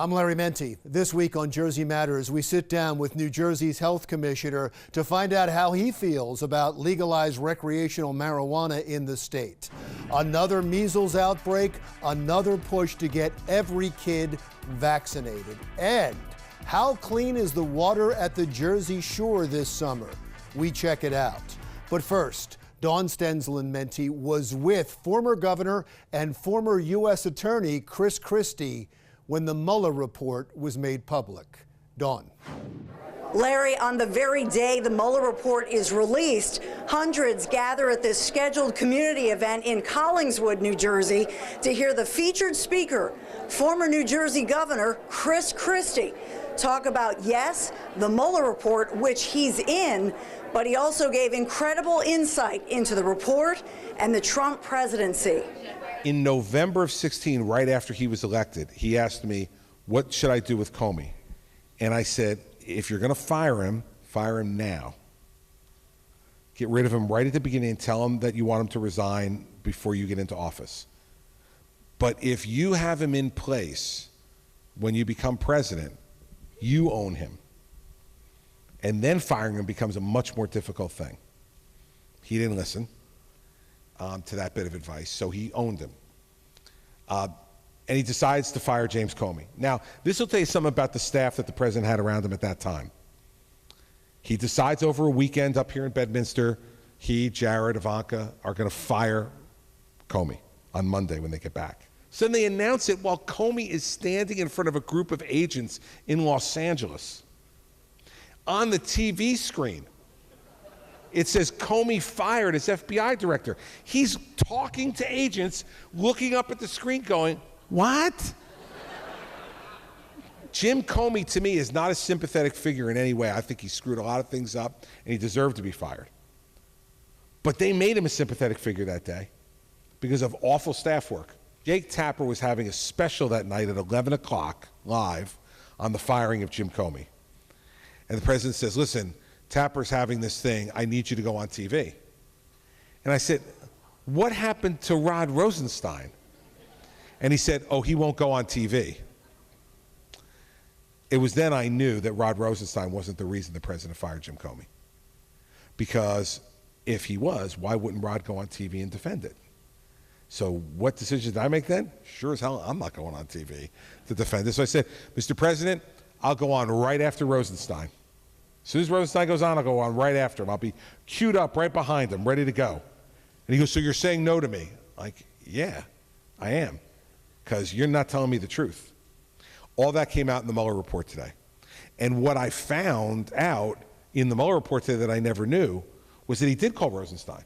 I'm Larry Menti. This week on Jersey Matters, we sit down with New Jersey's health commissioner to find out how he feels about legalized recreational marijuana in the state. Another measles outbreak, another push to get every kid vaccinated. And how clean is the water at the Jersey Shore this summer? We check it out. But first, Dawn Stensland-Menti was with former governor and former U.S. Attorney Chris Christie when the Mueller Report was made public. Dawn. Larry, on the very day the Mueller Report is released, hundreds gather at this scheduled community event in Collingswood, New Jersey, to hear the featured speaker, former New Jersey Governor Chris Christie, talk about, yes, the Mueller Report, which he's in, but he also gave incredible insight into the report and the Trump presidency. In November of 16, right after he was elected, he asked me, what should I do with Comey? And I said, if you're going to fire him now. Get rid of him right at the beginning and tell him that you want him to resign before you get into office. But if you have him in place when you become president, you own him. And then firing him becomes a much more difficult thing. He didn't listen to that bit of advice, so he owned him. And he decides to fire James Comey. Now, this will tell you something about the staff that the president had around him at that time. He decides over a weekend up here in Bedminster, he, Jared, Ivanka are going to fire Comey on Monday when they get back. So then they announce it while Comey is standing in front of a group of agents in Los Angeles. On the TV screen, it says Comey fired as FBI director. He's talking to agents, looking up at the screen going, what? Jim Comey, to me, is not a sympathetic figure in any way. I think he screwed a lot of things up, and he deserved to be fired. But they made him a sympathetic figure that day because of awful staff work. Jake Tapper was having a special that night at 11 o'clock live on the firing of Jim Comey. And the president says, listen, Tapper's having this thing. I need you to go on TV. And I said, what happened to Rod Rosenstein? And he said, oh, he won't go on TV. It was then I knew that Rod Rosenstein wasn't the reason the president fired Jim Comey. Because if he was, why wouldn't Rod go on TV and defend it? So what decision did I make then? Sure as hell, I'm not going on TV to defend it. So I said, Mr. President, I'll go on right after Rosenstein. As soon as Rosenstein goes on, I'll go on right after him. I'll be queued up right behind him, ready to go. And he goes, so you're saying no to me? Like, yeah, I am, because you're not telling me the truth. All that came out in the Mueller Report today. And what I found out in the Mueller Report today that I never knew was that he did call Rosenstein.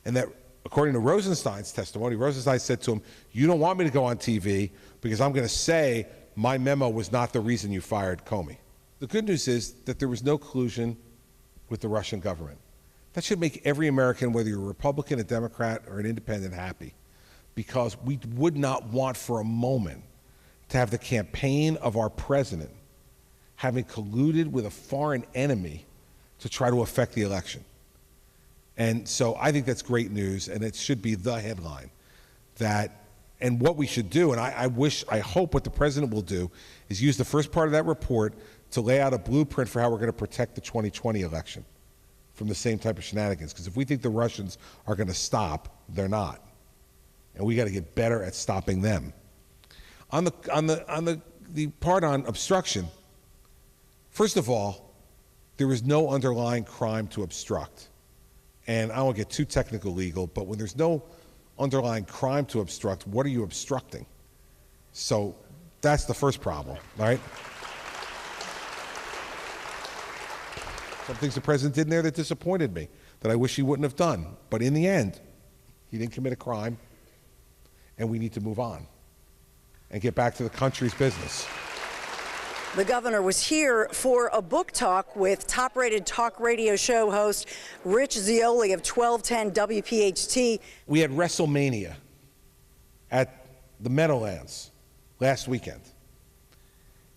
And that according to Rosenstein's testimony, Rosenstein said to him, you don't want me to go on TV because I'm going to say my memo was not the reason you fired Comey. The good news is that there was no collusion with the Russian government. That should make every American, whether you're a Republican, a Democrat, or an independent, happy, because we would not want for a moment to have the campaign of our president having colluded with a foreign enemy to try to affect the election. And so I think that's great news, and it should be the headline. And what we should do, and I hope what the president will do, is use the first part of that report to lay out a blueprint for how we're going to protect the 2020 election from the same type of shenanigans. Because if we think the Russians are going to stop, they're not. And we got to get better at stopping them. On the part on obstruction, first of all, there is no underlying crime to obstruct. And I won't get too technical legal, but when there's no underlying crime to obstruct, what are you obstructing? So that's the first problem, right? Some things the president did in there that disappointed me, that I wish he wouldn't have done. But in the end, he didn't commit a crime, and we need to move on and get back to the country's business. The governor was here for a book talk with top-rated talk radio show host Rich Zeoli of 1210 WPHT. We had WrestleMania at the Meadowlands last weekend,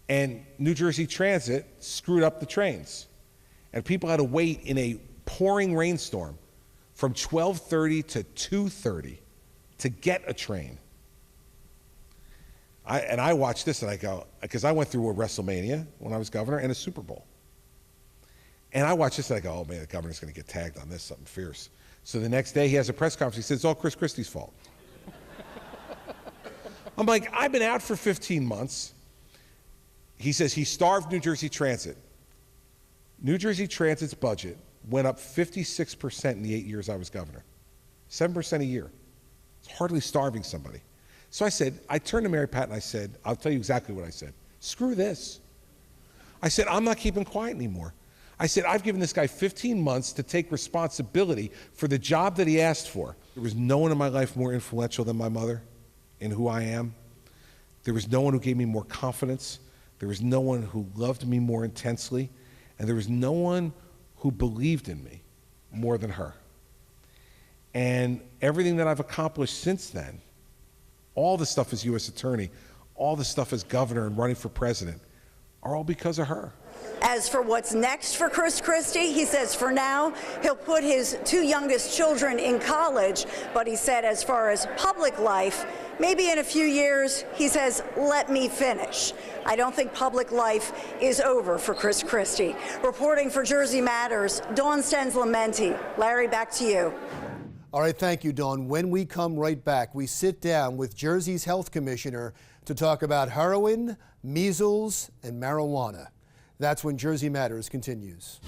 and New Jersey Transit screwed up the trains, and people had to wait in a pouring rainstorm from 12:30 to 2:30 to get a train. I watch this and I go, because I went through a WrestleMania when I was governor and a Super Bowl. And I watch this and I go, oh man, the governor's going to get tagged on this, something fierce. So the next day he has a press conference. He says, it's all Chris Christie's fault. I'm like, I've been out for 15 months. He says he starved New Jersey Transit. New Jersey Transit's budget went up 56% in the 8 years I was governor. 7% a year. It's hardly starving somebody. So I turned to Mary Pat and I said, I'll tell you exactly what I said. Screw this. I said, I'm not keeping quiet anymore. I said, I've given this guy 15 months to take responsibility for the job that he asked for. There was no one in my life more influential than my mother in who I am. There was no one who gave me more confidence. There was no one who loved me more intensely. And there was no one who believed in me more than her. And everything that I've accomplished since then, all the stuff as U.S. Attorney, all the stuff as governor and running for president, are all because of her. As for what's next for Chris Christie, he says for now he'll put his 2 youngest children in college, but he said as far as public life, maybe in a few years, he says, let me finish. I don't think public life is over for Chris Christie. Reporting for Jersey Matters, Dawn Stens-Lamenti. Larry, back to you. All right, thank you, Dawn. When we come right back, we sit down with Jersey's health commissioner to talk about heroin, measles, and marijuana. That's when Jersey Matters continues.